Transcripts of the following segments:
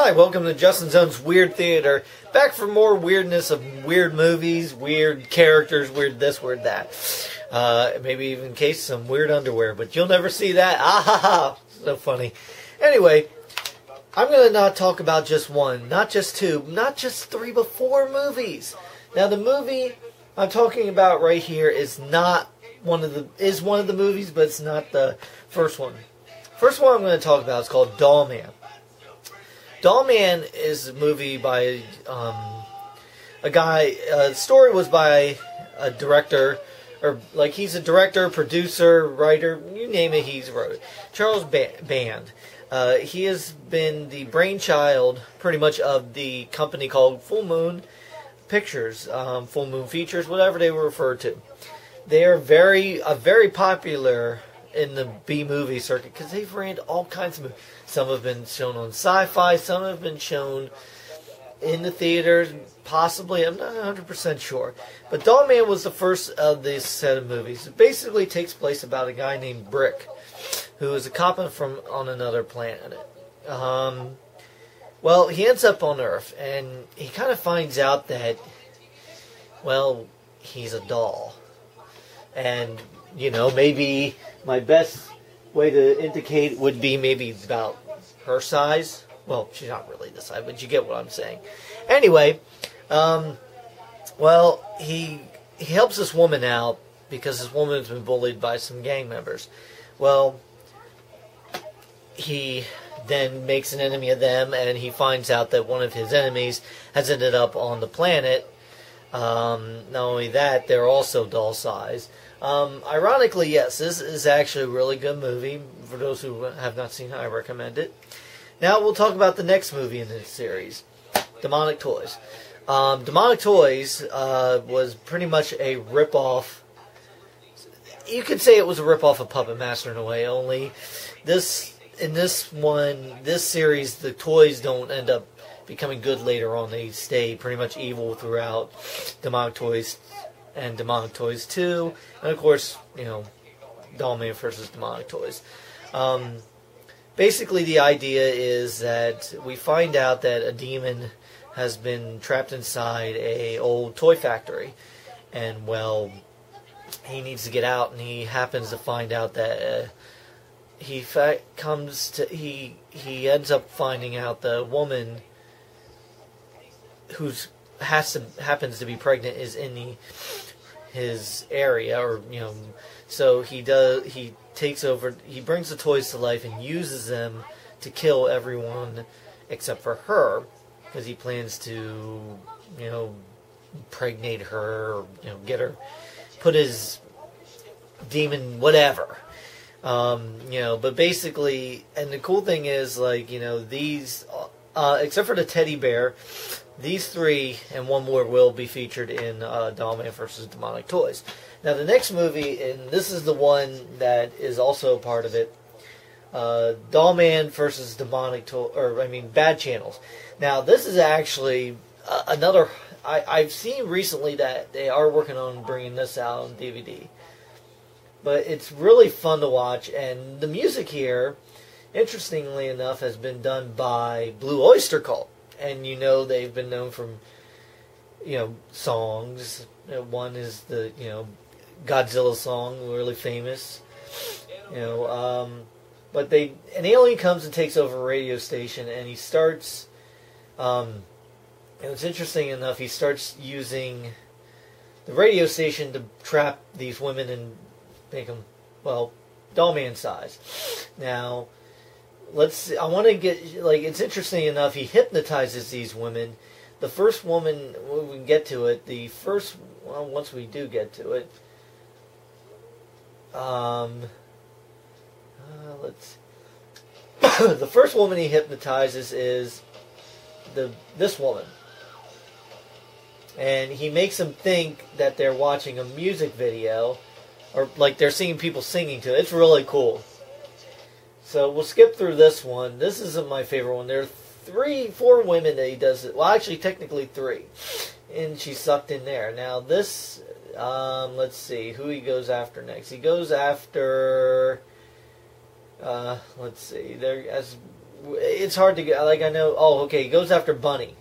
Hi, welcome to Justin Zone's Weird Theater. Back for more weirdness of weird movies, weird characters, weird this, weird that. Maybe even in case some weird underwear, but you'll never see that. Ah ha ha! So funny. Anyway, I'm going to not talk about just one, not just two, not just three, but four movies. Now, the movie I'm talking about right here is not one of the movies, but it's not the first one. First one I'm going to talk about is called Dollman. Dollman is a movie by a guy. The story was by a director, or like he's a director, producer, writer, you name it, he's wrote it. Charles Band. He has been the brainchild, pretty much, of the company called Full Moon Pictures, Full Moon Features, whatever they were referred to. They are very popular in the B-movie circuit because they've ran all kinds of movies. Some have been shown on Sci-Fi, some have been shown in the theaters, possibly, I'm not 100% sure. But Dollman was the first of this set of movies. It basically takes place about a guy named Brick, who is a cop on another planet. Well, he ends up on Earth, and he kind of finds out that, well, he's a doll. And, you know, maybe my best way to indicate would be maybe about her size. Well, she's not really the size, but you get what I'm saying. Anyway, well, he helps this woman out because this woman's been bullied by some gang members. Well, he then makes an enemy of them, and he finds out that one of his enemies has ended up on the planet. Not only that, they're also doll size. Ironically, yes, this is actually a really good movie. For those who have not seen it, I recommend it. Now we'll talk about the next movie in this series, Demonic Toys. Demonic Toys was pretty much a rip-off. You could say it was a rip-off of Puppet Master in a way, only in this series, the toys don't end up becoming good later on. They stay pretty much evil throughout Demonic Toys and Demonic Toys 2, and of course, you know, Dollman versus Demonic Toys. Basically, the idea is that we find out that a demon has been trapped inside a old toy factory, and well, he needs to get out, and he happens to find out that he ends up finding out the woman who's happens to be pregnant is in his area, or you know, so he takes over. He brings the toys to life and uses them to kill everyone except for her, because he plans to, you know, impregnate her, or, you know, get her, put his demon whatever. You know, but basically, and the cool thing is, like, you know, these, except for the teddy bear, these three and one more will be featured in Dollman vs. Demonic Toys. Now, the next movie, and this is the one that is also a part of it, Dollman vs. Demonic Toys, or I mean, Bad Channels. Now, this is actually another. I've seen recently that they are working on bringing this out on DVD. But it's really fun to watch, and the music here, interestingly enough, has been done by Blue Oyster Cult. And you know, they've been known from, you know, songs. One is the, you know, Godzilla song, really famous. You know, but an alien comes and takes over a radio station, and he starts, and it's interesting enough, he starts using the radio station to trap these women and make them, well, Dollman size. Now, I want to get, like, it's interesting enough, he hypnotizes these women. The first woman, when we get to it, once we do get to it, let's the first woman he hypnotizes is this woman. And he makes them think that they're watching a music video, or like they're seeing people singing to it. It's really cool. So we'll skip through this one. This isn't my favorite one. There are 4 women that he does it. Well, actually, technically 3. And she's sucked in there. Now this, let's see who he goes after next. He goes after, let's see. There, as it's hard to get, like, I know, oh, okay, he goes after Bunny.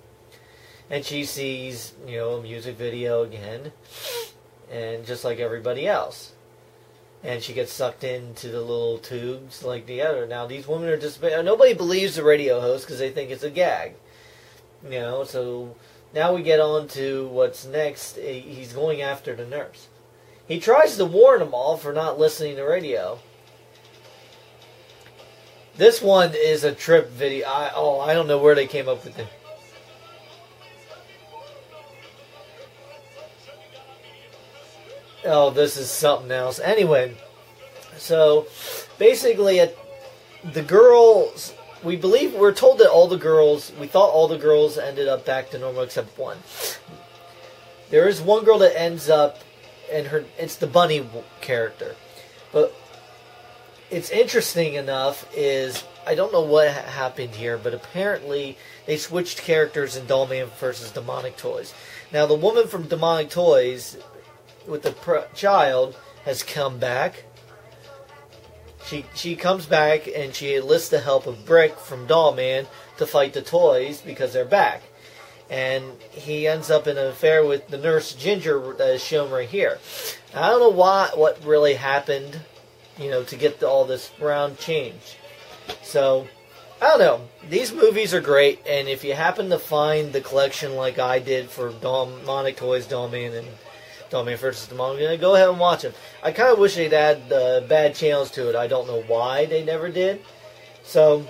And she sees, you know, a music video again, and just like everybody else. And she gets sucked into the little tubes like the other. Now, these women are just, nobody believes the radio host because they think it's a gag. You know, so now we get on to what's next. He's going after the nurse. He tries to warn them all for not listening to radio. This one is a trip video. I don't know where they came up with it. Oh, this is something else. Anyway, so basically, the girls, we're told that we thought all the girls ended up back to normal except one. There is one girl that ends up, and it's the Bunny character. But it's interesting enough is, I don't know what happened here, but apparently they switched characters in Dollman versus Demonic Toys. Now, the woman from Demonic Toys with the child has come back. She comes back and she enlists the help of Brick from Dollman to fight the toys because they're back. And he ends up in an affair with the nurse Ginger that is shown right here. I don't know what really happened, you know, to get all this round change. So, I don't know. These movies are great, and if you happen to find the collection like I did for Demonic Toys, Dollman, and Dollman vs. Demonic, go ahead and watch them. I kind of wish they'd add bad channels to it. I don't know why they never did. So,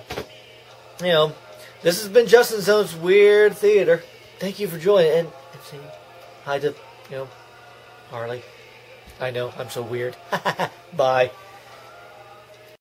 you know, this has been Justin Zone's Weird Theater. Thank you for joining, and saying hi to, you know, Harley. I know, I'm so weird. Bye.